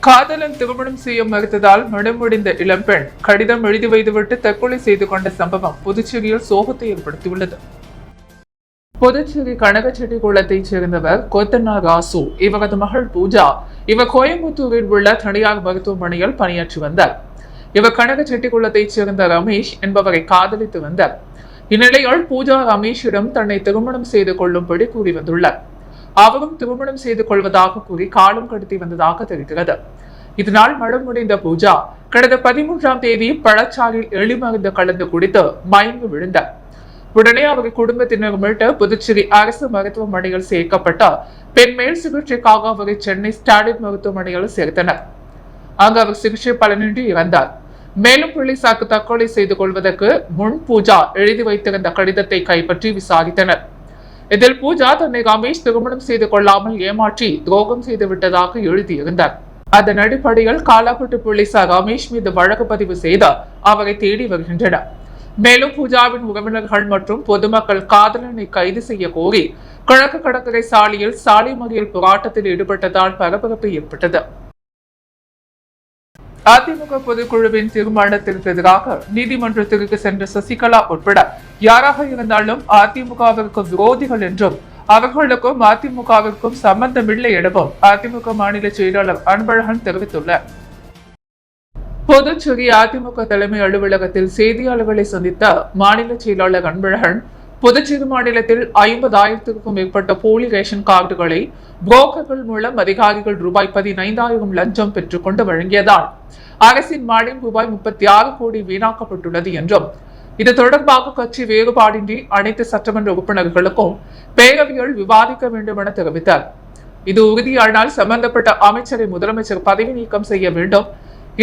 காதலன் திருமணம் செய்ய மறுத்ததால் மனமுடிந்த இளம்பெண் கடிதம் எழுதி வைத்துவிட்டு தற்கொலை செய்து கொண்ட சம்பவம் புதுச்சேரியில் சோகத்தை ஏற்படுத்தியுள்ளது. புதுச்சேரி கனகச்செட்டிக்குளத்தைச் சேர்ந்தவர் கொத்தன்னா ராசு. இவரது மகள் பூஜா. இவர் கோயம்புத்தூரில் உள்ள தனியார் மருத்துவமனையில் பணியாற்றி வந்தார். இவர் கனகச்செட்டிக்குளத்தைச் சேர்ந்த ரமேஷ் என்பவரை காதலித்து வந்தார். இந்நிலையில் பூஜா ரமேஷிடம் தன்னை திருமணம் செய்து கொள்ளும்படி கூறி வந்துள்ளார். அவரும் திருமணம் செய்து கொள்வதாக கூறி காலம் கடத்தி வந்ததாக தெரிகிறது. இதனால் மனமுடைந்த பூஜா கடந்த 13ஆம் தேதி பழச்சாறில் எளிமருந்து கலந்து குடித்து மயங்கி விழுந்தார். உடனே அவர் குடும்பத்தினர் மீட்டு புதுச்சேரி அரசு மருத்துவமனையில் சேர்க்கப்பட்ட பெண் மேல் சிகிச்சைக்காக அவரை சென்னை ஸ்டாலின் மருத்துவமனையில் சேர்த்தனர். அங்கு அவர் சிகிச்சை பலனின்றி இறந்தார். மேலும் போலீசாருக்கு தற்கொலை செய்து கொள்வதற்கு முன் பூஜா எழுதி வைத்திருந்த கடிதத்தை கைப்பற்றி விசாரித்தனர். இதில் பூஜா தன்னை ரமேஷ் திருமணம் செய்து கொள்ளாமல் ஏமாற்றி துரோகம் செய்து விட்டதாக எழுதியிருந்தார். அதன் அடிப்படையில் காலாப்பட்டு போலீசார் ரமேஷ் மீது வழக்கு பதிவு செய்து அவரை தேடி வருகின்றனர். மேலும் பூஜாவின் உறவினர்கள் மற்றும் பொதுமக்கள் காதலனை கைது செய்ய கோரி கிழக்கு கடற்கரை சாலையில் சாலை மறியல் போராட்டத்தில் ஈடுபட்டதால் பரபரப்பு ஏற்பட்டது. அதிமுக பொதுக்குழுவின் தீர்மானத்திற்கு எதிராக நீதிமன்றத்திற்கு சென்ற சசிகலா உட்பட யாராக இருந்தாலும் அதிமுகவிற்கு விரோதிகள் என்றும் அவர்களுக்கும் அதிமுகவிற்கும் சம்பந்தமில்லை எனவும் அதிமுக மாநில செயலாளர் அன்பழகன் தெரிவித்துள்ளார். புதுச்சேரி அதிமுக தலைமை அலுவலகத்தில் செய்தியாளர்களை சந்தித்த மாநில செயலாளர் அன்பழகன் புதுச்சேரி மாநிலத்தில் 50,000க்கும் மேற்பட்ட போலி ரேஷன் கார்டுகளை புரோக்கர்கள் மூலம் அதிகாரிகள் ரூபாய் 15,000 லஞ்சம் பெற்றுக் கொண்டு வழங்கியதால் அரசின் மானியம் ரூபாய் 36 கோடி வீணாக்கப்பட்டுள்ளது என்றும் இது தொடர்பாக கட்சி வேறுபாடின்றி அனைத்து சட்டமன்ற உறுப்பினர்களுக்கும் பேரவையில் விவாதிக்க வேண்டும் என தெரிவித்தார். இது உறுதியானால் சம்பந்தப்பட்ட அமைச்சரை முதலமைச்சர் பதவி நீக்கம் செய்ய வேண்டும்,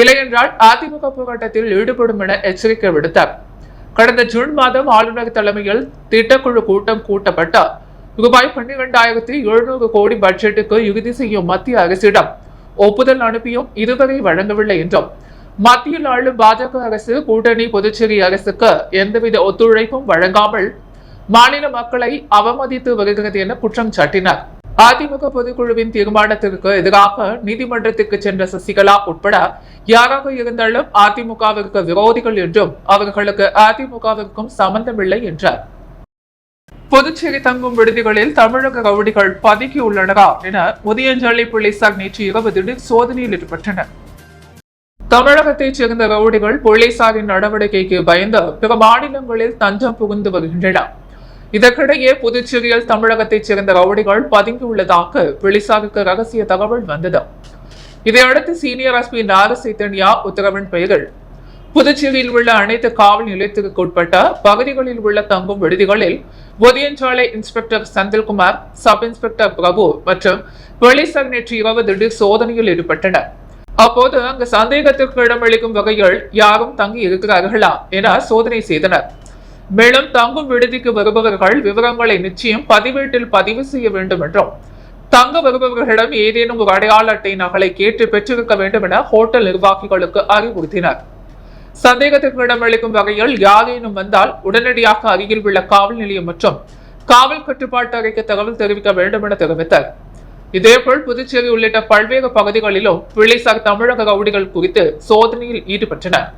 இல்லையென்றால் அதிமுக போராட்டத்தில் ஈடுபடும் என எச்சரிக்கை விடுத்தார். கடந்த ஜூன் மாதம் ஆளுநர் தலைமையில் திட்டக்குழு கூட்டம் கூட்டப்பட்ட ரூபாய் 12,700 கோடி பட்ஜெட்டுக்கு இறுதி செய்யும் மத்திய அரசிடம் ஒப்புதல் அனுப்பியும் இதுவரை வழங்கவில்லை என்றும் மத்தியில் ஆளும் பாஜக அரசு கூட்டணி புதுச்சேரி அரசுக்கு எந்தவித ஒத்துழைப்பும் வழங்காமல் மாநில மக்களை அவமதித்து வருகிறது என குற்றம் சாட்டினார். அதிமுக பொதுக்குழுவின் தீர்மானத்திற்கு எதிராக நீதிமன்றத்திற்கு சென்ற சசிகலா உட்பட யாராக இருந்தாலும் அதிமுகவிற்கு விரோதிகள் என்றும் அவர்களுக்கு அதிமுகவிற்கும் சம்பந்தமில்லை என்றார். புதுச்சேரி தங்கும் விடுதிகளில் தமிழக ரவுடிகள் பதுக்கியுள்ளனரா என முதியஞ்சலி போலீசார் நேற்று இரவு திடீர் சோதனையில் ஈடுபட்டனர். தமிழகத்தைச் சேர்ந்த ரவுடிகள் போலீசாரின் நடவடிக்கைக்கு பயந்து பிற மாநிலங்களில் தஞ்சம் புகுந்து வருகின்றனர். இதற்கிடையே புதுச்சேரியில் தமிழகத்தைச் சேர்ந்த ரவுடிகள் பதுங்கியுள்ளதாக போலீசாருக்கு ரகசிய தகவல் வந்தது. இதையடுத்து சீனியர் எஸ்பி நாகசைத்தன்யா உத்தரவின் பெயரில் புதுச்சேரியில் உள்ள அனைத்து காவல் நிலையத்திற்கு உட்பட்ட பகுதிகளில் உள்ள தங்கும் விடுதிகளில் Othiyanchalai inspector Senthilkumar, sub inspector Prabhu மற்றும் போலீசார் நேற்று இரவு திடீர் சோதனையில் ஈடுபட்டனர். அப்போது அங்கு சந்தேகத்திற்கு இடமளிக்கும் வகையில் யாரும் தங்கி இருக்கிறார்களா என சோதனை செய்தனர். மேலும் தங்கும் விடுதிக்கு வருபவர்கள் விவரங்களை நிச்சயம் பதிவேட்டில் பதிவு செய்ய வேண்டும் என்றும் தங்க வருபவர்களிடம் ஏதேனும் ஒரு அடையாள அட்டை நகலை கேட்டு பெற்றிருக்க வேண்டும் என ஹோட்டல் நிர்வாகிகளுக்கு அறிவுறுத்தினர். சந்தேகத்திற்கு இடமளிக்கும் வகையில் யாரேனும் வந்தால் உடனடியாக அருகில் உள்ள காவல் நிலையம் மற்றும் காவல் கட்டுப்பாட்டு அறைக்கு தகவல் தெரிவிக்க வேண்டும் என தெரிவித்தார். இதேபோல் புதுச்சேரி உள்ளிட்ட பல்வேறு பகுதிகளிலும் போலீசார் தமிழக ரவுடிகள் குறித்து சோதனையில் ஈடுபட்டனர்.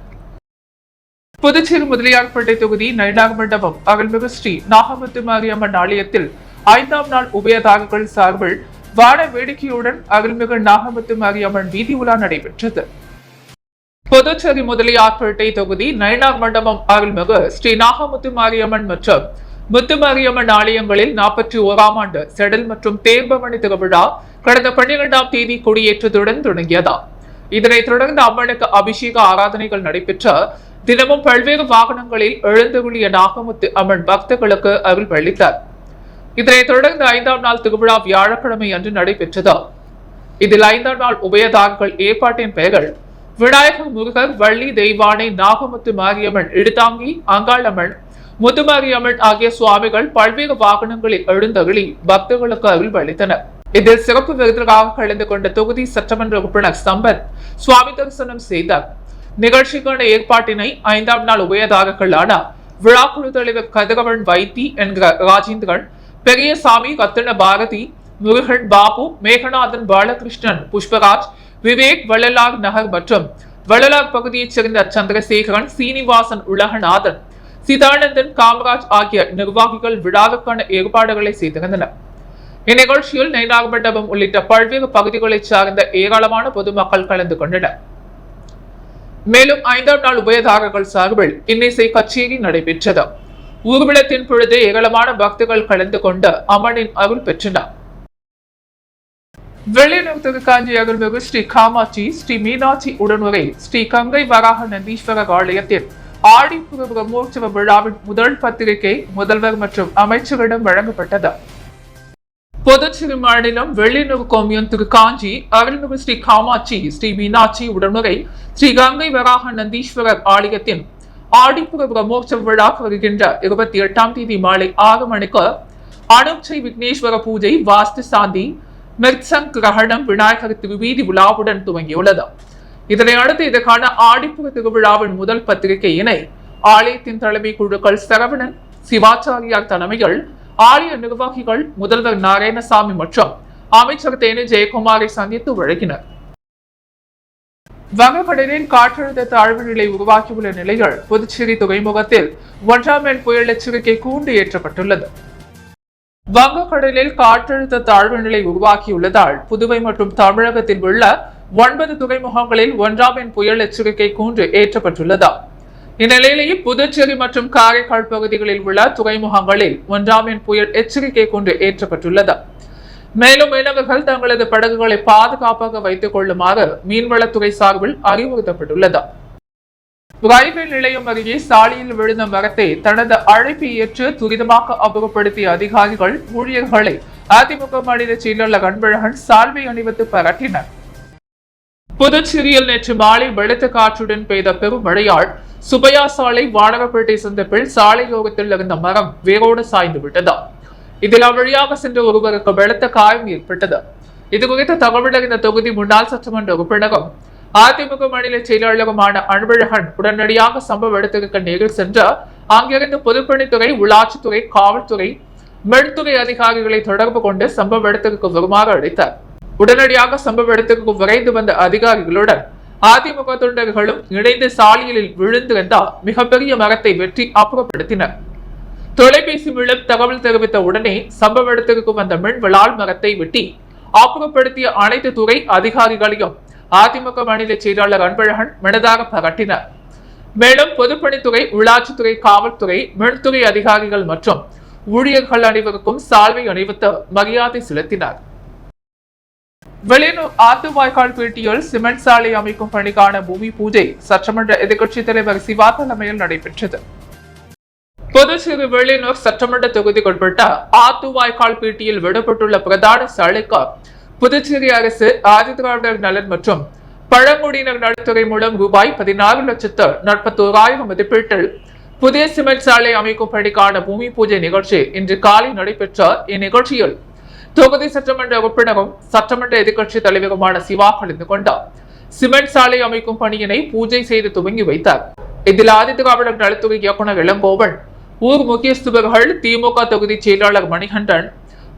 புதுச்சேரி முதலியார்பேட்டை தொகுதி நயினார் மண்டபம் அருள்மிகு ஸ்ரீ நாகமுத்து மாரியம்மன் ஆலயத்தில் 5ஆம் நாள் உபயதாரர்கள் சார்பில் வான வேடிக்கையுடன் அருள்மிகு நாகமுத்து மாரியம்மன் வீதி உலா நடைபெற்றது. புதுச்சேரி முதலியார்பேட்டை தொகுதி நயினார் மண்டபம் அருள்மிகு ஸ்ரீ நாகமுத்து மாரியம்மன் மற்றும் முத்துமாரியம்மன் ஆலயங்களில் 41ஆம் ஆண்டு செடல் மற்றும் தேர்பவனி திருவிழா கடந்த 12ஆம் தேதி கொடியேற்றத்துடன் தொடங்கியது. இதனைத் தொடர்ந்து அம்மனுக்கு அபிஷேக ஆராதனைகள் நடைபெற்ற தினமும் பல்வேறு வாகனங்களில் எழுந்தருளிய நாகமுத்து அம்மன் பக்தர்களுக்கு அருள் அளித்தார். இதனைத் தொடர்ந்து 5ஆம் நாள் திருவிழா வியாழக்கிழமை அன்று நடைபெற்றது. இதில் 5ஆம் நாள் உபயதாரர்கள் ஏற்பாட்டின் பெயர்கள் விநாயகர், முருகர், வள்ளி தெய்வானை, நாகமுத்து மாரியம்மன், இடுதாங்கி, அங்காளம்மன், முத்துமாரியம்மன் ஆகிய சுவாமிகள் பல்வேறு வாகனங்களில் எழுந்தருளி பக்தர்களுக்கு அருள் அளித்தனர். இதில் சிறப்பு விருதுகளாக கலந்து கொண்ட தொகுதி சட்டமன்ற உறுப்பினர் சம்பத் சுவாமி தரிசனம் செய்தார். நிகழ்ச்சிக்கான ஏற்பாட்டினை 5ஆம் நாள் உபயதாரர்களான விழாக்குழு தலைவர் கதிரவன் வைத்தி என்கிற ராஜேந்திரன், பெரியசாமி, ரத்தின பாரதி, முருகன், பாபு, மேகநாதன், பாலகிருஷ்ணன், புஷ்பராஜ், விவேக், வள்ளலார் நகர் மற்றும் வள்ளலார் பகுதியைச் சேர்ந்த சந்திரசேகரன், சீனிவாசன், உலகநாதன், சிதானந்தன், காமராஜ் ஆகிய நிர்வாகிகள் விழாவுக்கான ஏற்பாடுகளை செய்திருந்தனர். இந்நிகழ்ச்சியில் நயினார் மண்டபம் உள்ளிட்ட பல்வேறு பகுதிகளைச் சார்ந்த ஏராளமான பொதுமக்கள் கலந்து கொண்டனர். மேலும் 5ஆம் நாள் உபயதாரர்கள் சார்பில் இன்னிசை கச்சேரி நடைபெற்றது. ஊர்வலத்தின் பொழுது ஏராளமான பக்தர்கள் கலந்து கொண்டு அம்மனின் அருள் பெற்றனர். வெளியூர் திருக்காஞ்சி அருள்மிகு ஸ்ரீ காமாட்சி, ஸ்ரீ மீனாட்சி உடனுரை ஸ்ரீ கங்கை வராக நந்தீஸ்வரர் ஆலயத்தில் ஆடிப்புற பிரம்மோற்சவ விழாவின் முதல் பத்திரிகை முதல்வர் மற்றும் அமைச்சரிடம் வழங்கப்பட்டது. புதுச்சேரி மாநிலம் வெள்ளியனூர் கொம்யூன் திருக்காஞ்சி அருள்மிகு ஸ்ரீ காமாட்சி, ஸ்ரீ மீனாட்சி உடனுரை ஸ்ரீ கங்கை வராக நந்தீஸ்வரர் ஆலயத்தின் ஆடிப்புற பிரம்மோற்சவ விழா வருகின்ற 28ஆம் தேதி மாலை 6 மணிக்கு அனுச்சை விக்னேஸ்வர பூஜை, வாஸ்து சாந்தி, மிர்சங் கிரகணம், விநாயகர் திருவீதி விழாவுடன் துவங்கியுள்ளது. இதனை அடுத்து இதற்கான ஆடிப்புற திருவிழாவின் முதல் பத்திரிகையினை ஆலயத்தின் தலைமை குழுக்கள் சரவணன், சிவாச்சாரியார் தலைமையில் ஆலய நிர்வாகிகள், முதல்வர் நாராயணசாமி மற்றும் அமைச்சர் தேனி ஜெயக்குமாரை சந்தித்து வழங்கினர். வங்கக்கடலில் காற்றழுத்த தாழ்வு நிலை உருவாக்கியுள்ள நிலையில் புதுச்சேரி துறைமுகத்தில் 1ஆம் எண் புயல் எச்சரிக்கை கூண்டு ஏற்றப்பட்டுள்ளது. வங்கக்கடலில் காற்றழுத்த தாழ்வு நிலை உருவாக்கியுள்ளதால் புதுவை மற்றும் தமிழகத்தில் உள்ள 9 துறைமுகங்களில் 1ஆம் எண் புயல் எச்சரிக்கை கூண்டு ஏற்றப்பட்டுள்ளது. இந்நிலையிலேயே புதுச்சேரி மற்றும் காரைக்கால் பகுதிகளில் உள்ள துறைமுகங்களில் 1ஆம் எண் புயல் எச்சரிக்கை கூண்டு ஏற்றப்பட்டுள்ளது. மேலும் மீனவர்கள் தங்களது படகுகளை பாதுகாப்பாக வைத்துக் கொள்ளுமாறு மீன்வளத்துறை சார்பில் அறிவுறுத்தப்பட்டுள்ளது. ரயில்வே நிலையம் அருகே சாலையில் விழுந்த மரத்தை தனது அழைப்பை ஏற்று துரிதமாக அப்புறப்படுத்திய அதிகாரிகள், ஊழியர்களை அதிமுக மாநில செயலாளர் அன்பழகன் சால்வை அணிவித்து பாராட்டினர். புதுச்சேரியில் நேற்று மாலை பலத்த காற்றுடன் பெய்த பெரும் மழையால் சுபையா சாலை வானகப்பேட்டை சந்திப்பில் சாலையோரத்தில் இருந்த மரம் வேரோடு சாய்ந்து விட்டது. இதில் அவ்வழியாக சென்ற ஒருவருக்கு பலத்த காயம் ஏற்பட்டது. இதுகுறித்த தகவல் அறிந்த தொகுதி முன்னாள் சட்டமன்ற உறுப்பினரும் அதிமுக மாநில செயலாளருமான அன்பழகன் உடனடியாக சம்பவ இடத்திற்கு நேரில் சென்று அங்கிருந்து பொதுப்பணித்துறை, உள்ளாட்சித்துறை, காவல்துறை, மின்துறை அதிகாரிகளை தொடர்பு கொண்டு சம்பவ இடத்திற்கு வருமாறு அழைத்தார். உடனடியாக சம்பவ இடத்திற்கு விரைந்து வந்த அதிகாரிகளுடன் அதிமுக தொண்டர்களும் இணைந்து சாலையில் விழுந்திருந்த மிகப்பெரிய மரத்தை வெட்டி அப்புறப்படுத்தினர். தொலைபேசி மூலம் தகவல் தெரிவித்த உடனே சம்பவ இடத்திற்கு வந்த மின்வளால் மரத்தை வெட்டி அப்புறப்படுத்திய அனைத்து துறை அதிகாரிகளையும் அதிமுக மாநில செயலாளர் அன்பழகன் மனதாக பாராட்டினார். மேலும் பொதுப்பணித்துறை, உள்ளாட்சித்துறை, காவல்துறை, மின்துறை அதிகாரிகள் மற்றும் ஊழியர்கள் அனைவருக்கும் சால்வை அணிவித்து மரியாதை செலுத்தினார். வெளியூர் ஆத்துவாய்க்கால் பேட்டியில் சிமெண்ட் சாலை அமைக்கும் பணிக்கான பூமி பூஜை சட்டமன்ற எதிர்க்கட்சித் தலைவர் சிவா தலைமையில் நடைபெற்றது. புதுச்சேரி வெளியூர் சட்டமன்ற தொகுதிக்குட்பட்ட ஆத்துவாய்க்கால் பேட்டியில் விடப்பட்டுள்ள பிரதான சாலைக்கு புதுச்சேரி அரசு ஆதிதிராவிடர் நலன் மற்றும் பழங்குடியினர் நலத்துறை மூலம் ரூபாய் 16,41,000 மதிப்பீட்டில் புதிய சிமெண்ட் சாலை அமைக்கும் பணிக்கான பூமி பூஜை நிகழ்ச்சி இன்று காலை நடைபெற்ற இந்நிகழ்ச்சியில் தொகுதி சட்டமன்ற உறுப்பினரும் சட்டமன்ற எதிர்க்கட்சி தலைவருமான சிவா கலந்து கொண்டார். சிமெண்ட் சாலை அமைக்கும் பணியினை பூஜை செய்து துவங்கி வைத்தார். இதில் ஆதிதிராவிடர் நலத்துறை இயக்குநர் இளங்கோவன், ஊர் முக்கியஸ்தர்கள், திமுக தொகுதி செயலாளர் மணிகண்டன்,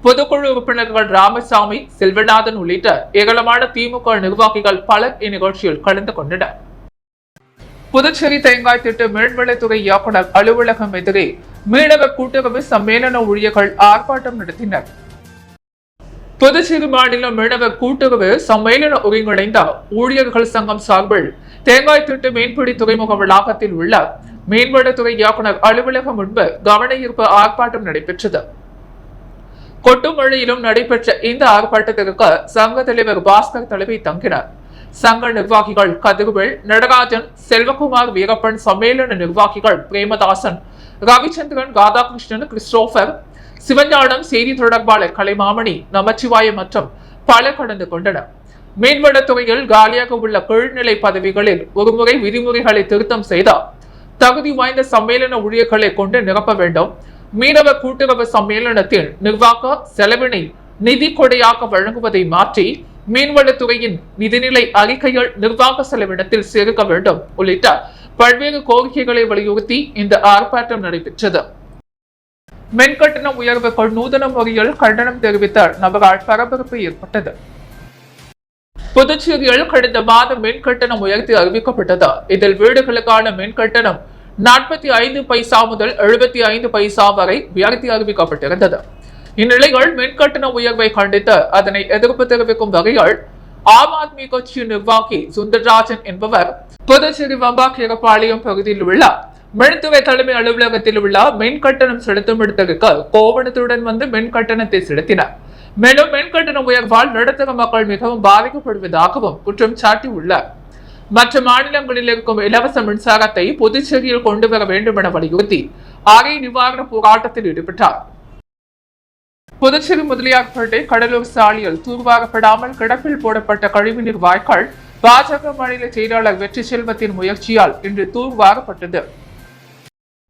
பொதுக்குழு உறுப்பினர்கள் ராமசாமி, செல்வநாதன் உள்ளிட்ட ஏராளமான திமுக நிர்வாகிகள் பலர் இந்நிகழ்ச்சியில் கலந்து கொண்டனர். புதுச்சேரி தேங்காய் திட்ட மீன்வளத்துறை இயக்குநர் அலுவலகம் எதிரே மீனவர் கூட்டுறவு சம்மேளன ஊழியர்கள் ஆர்ப்பாட்டம் நடத்தினர். புதுச்சேரி மாநில மீனவர் கூட்டுறவு சம்மேளன ஒருங்கிணைந்த ஊழியர்கள் சங்கம் சார்பில் தேங்காய் திட்ட மீன்பிடி துறைமுக வளாகத்தில் உள்ள மீன்வளத்துறை இயக்குநர் அலுவலகம் முன்பு கவன ஈர்ப்பு ஆர்ப்பாட்டம் நடைபெற்றது. கொட்டுமழையிலும் நடைபெற்ற இந்த ஆர்ப்பாட்டத்திற்கு சங்க தலைவர் பாஸ்கர் தலைமை தங்கினார். சங்க நிர்வாகிகள் கதிர்வேல், நடராஜன், செல்வகுமார், வீரப்பன், சம்மேளன நிர்வாகிகள் பிரேமதாசன், ரவிச்சந்திரன், ராதாகிருஷ்ணன், கிறிஸ்டோபர், சிவஞானம், செய்தி தொடர்பாளர் கலைமாமணி, நமச்சிவாயம் மற்றும் பலர் கலந்து கொண்டனர். மீன்வளத்துறையில் காலியாக உள்ள கீழ்நிலை பதவிகளில் ஒருமுறை விதிமுறைகளை திருத்தம் செய்தார் தகுதி வாய்ந்த சம்மேளன ஊழியர்களை கொண்டு நிரப்ப வேண்டும். மீனவ கூட்டுறவு சம்மேளனத்தில் நிர்வாக செலவினை நிதி கொடையாக வழங்குவதை மாற்றி மீன்வளத்துறையின் நிதிநிலை அறிக்கைகள் நிர்வாக செலவினத்தில் சேர்க்க வேண்டும் உள்ளிட்ட பல்வேறு கோரிக்கைகளை வலியுறுத்தி இந்த ஆர்ப்பாட்டம் நடைபெற்றது. மின்கட்டண உயர்வுகள் நூதன முறையில் கண்டனம் தெரிவித்த நபரால் பரபரப்பு ஏற்பட்டது. புதுச்சேரியில் கடந்த மாதம் மின் கட்டணம் உயர்த்தி அறிவிக்கப்பட்டது. இதில் வீடுகளுக்கான மின் கட்டணம் 45 பைசா முதல் 75 பைசா வரை உயர்த்தி அறிவிக்கப்பட்டிருந்தது. இந்நிலையில் மின் கட்டண உயர்வை கண்டித்து அதனை எதிர்ப்பு தெரிவிக்கும் வகையில் ஆம் ஆத்மி கட்சி நிர்வாகி சுந்தரராஜன் என்பவர் புதுச்சேரி வம்பாக்கீரப்பாளையம் பகுதியில் உள்ள மின்துறை தலைமை அலுவலகத்தில் உள்ள மின் கட்டணம் செலுத்தும் இடத்திற்கு கோவணத்துடன் வந்து மின் கட்டணத்தை செலுத்தினார். மேலும் மின் கட்டண உயர்வால் நடுத்தர மக்கள் மிகவும் பாதிக்கப்படுவதாகவும் குற்றம் சாட்டியுள்ளார். மற்ற மாநிலங்களில் இருக்கும் இலவச மின்சாரத்தை புதுச்சேரியில் கொண்டு வர வேண்டும் என வலியுறுத்தி அரை நிவாரண போராட்டத்தில் ஈடுபட்டார். புதுச்சேரி முதலியார்பேட்டை கடலூர் சாலையில் தூர்வாரப்படாமல் கிடப்பில் போடப்பட்ட கழிவுநீர் வாய்க்கால் பாஜக மாநில செயலாளர் வெற்றி செல்வத்தின் முயற்சியால் இன்று தூர்வாரப்பட்டது.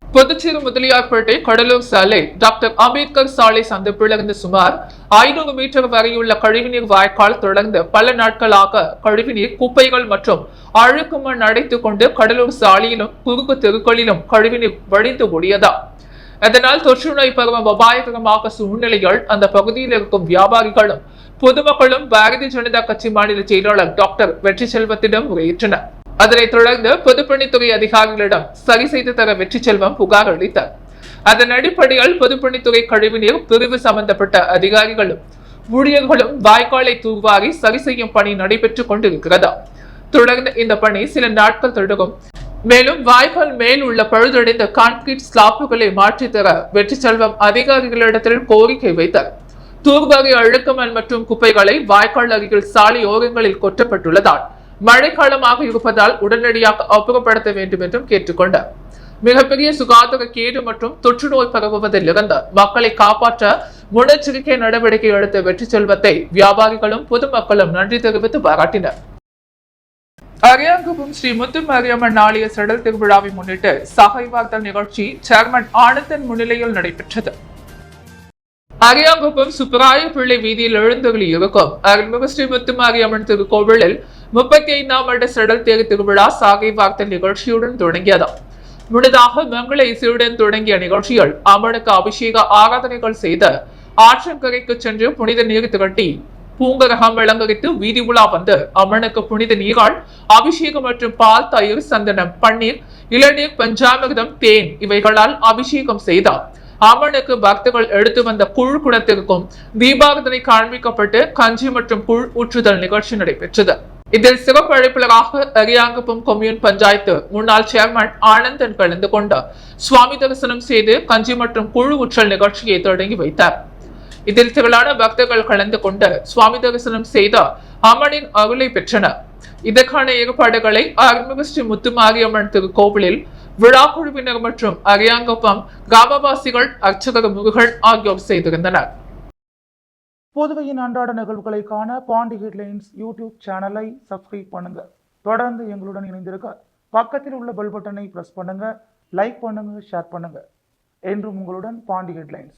புதுச்சேரி முதலியார்பேட்டை கடலூர் சாலை டாக்டர் அம்பேத்கர் சாலை சந்திப்பிலிருந்து சுமார் 500 மீட்டர் வரையுள்ள கழிவுநீர் வாய்க்கால் தொடர்ந்து பல நாட்களாக கழிவுநீர், குப்பைகள் மற்றும் அழுக்கு மண் அடைத்துக் கொண்டு கடலூர் சாலையிலும் குறுக்கு தெருக்களிலும் கழிவுநீர் வடிந்து ஓடியதா. அதனால் தொற்று நோய் பருவம் அபாயகரமாக சூழ்நிலையில் அந்த பகுதியில் இருக்கும் வியாபாரிகளும் பொதுமக்களும் பாரதிய ஜனதா கட்சி மாநில செயலாளர் டாக்டர் வெற்றி செல்வத்திடம் முறையிட்டனர். அதனைத் தொடர்ந்து பொதுப்பணித்துறை அதிகாரிகளிடம் சரி செய்து தர வெற்றி செல்வம் புகார் அளித்தார். அதன் அடிப்படையில் பொதுப்பணித்துறை கழிவுநீர் பிரிவு சம்பந்தப்பட்ட அதிகாரிகளும் ஊழியர்களும் வாய்க்காலை தூர்வாரி சரி செய்யும் பணி நடைபெற்றுக் கொண்டிருக்கிறது. தொடர்ந்து இந்த பணி சில நாட்கள் தொடரும். மேலும் வாய்க்கால் மேல் உள்ள பழுதடைந்த கான்கிரீட் ஸ்லாப்புகளை மாற்றி தர வெற்றி செல்வம் அதிகாரிகளிடத்தில் கோரிக்கை வைத்தார். தூர்வாரி அழுக்கமண் மற்றும் குப்பைகளை வாய்க்கால் அருகில் சாலை ஓரங்களில் கொட்டப்பட்டுள்ளதால் மழைக்காலமாக இருப்பதால் உடனடியாக அப்புறப்படுத்த வேண்டும் என்றும் கேட்டுக்கொண்டார். மிகப்பெரிய சுகாதார கேடு மற்றும் தொற்று நோய் பரவுவதில் இருந்து மக்களை காப்பாற்ற முன்னெச்சரிக்கை நடவடிக்கை எடுத்த வெற்றி செல்வத்தை வியாபாரிகளும் பொதுமக்களும் நன்றி தெரிவித்து பாராட்டினர். அரியாங்குப்பம் ஸ்ரீ முத்துமாரியம்மன் ஆலய சடல் திருவிழாவை முன்னிட்டு சகைவார்த்தல் நிகழ்ச்சி சேர்மன் ஆனந்தன் முன்னிலையில் நடைபெற்றது. அரியாங்குப்பம் சுப்பராய பிள்ளை வீதியில் எழுந்தருளி இருக்கும் அருள்மிகு ஸ்ரீ முத்துமாரியம்மன் திருக்கோவிலில் 35ஆம் ஆண்டு சடல் தேர் திருவிழா சாகைவார்த்தல் நிகழ்ச்சியுடன் தொடங்கியது. முன்னதாக மங்கள இசையுடன் தொடங்கிய நிகழ்ச்சியில் அம்மனுக்கு அபிஷேக ஆராதனைகள் செய்து ஆற்றங்கரைக்கு சென்று புனித நீர் திரட்டி பூங்கரகம் விளங்கரித்து வீதி உலா வந்து அம்மனுக்கு புனித நீரால் அபிஷேகம் மற்றும் பால், தயிர், சந்தனம், பன்னீர், இளநீர், பஞ்சாமிர்தம், தேன் இவைகளால் அபிஷேகம் செய்தார். அம்மனுக்கு பக்தர்கள் எடுத்து வந்த கூழ் குடத்திற்கும் தீபாரதனை காண்பிக்கப்பட்டு கஞ்சி மற்றும் கூழ் ஊற்றுதல் நிகழ்ச்சி நடைபெற்றது. இதில் சிறப்பு அழைப்பாளராக அரியாங்குப்பம் கொம்யூன் பஞ்சாயத்து முன்னாள் சேர்மன் ஆனந்தன் கலந்து கொண்டு சுவாமி தரிசனம் செய்து கஞ்சி மற்றும் கூழ் ஊற்றல் நிகழ்ச்சியை தொடங்கி வைத்தார். இதில் திரளான பக்தர்கள் கலந்து கொண்டு சுவாமி தரிசனம் செய்த அம்மனின் அருளை பெற்றனர். இதற்கான ஏற்பாடுகளை அருள்மிகு ஸ்ரீ முத்துமாரியம்மன் திருக்கோவிலில் விழா குழுவினர் மற்றும் அரியாங்குப்பம் கிராமவாசிகள், அர்ச்சகர் முருகன் ஆகியோர் செய்திருந்தனர். புதுவையின் அன்றாட நிகழ்வுகளை காண பாண்டி ஹெட்லைன்ஸ் யூடியூப் சேனலை சப்ஸ்கிரைப் பண்ணுங்க. தொடர்ந்து எங்களுடன் இணைந்திருக்க பக்கத்தில் உள்ள பெல் பட்டனை பிரஸ் பண்ணுங்க, லைக் பண்ணுங்க, ஷேர் பண்ணுங்க. என்றும் உங்களுடன் பாண்டி ஹெட்லைன்ஸ்.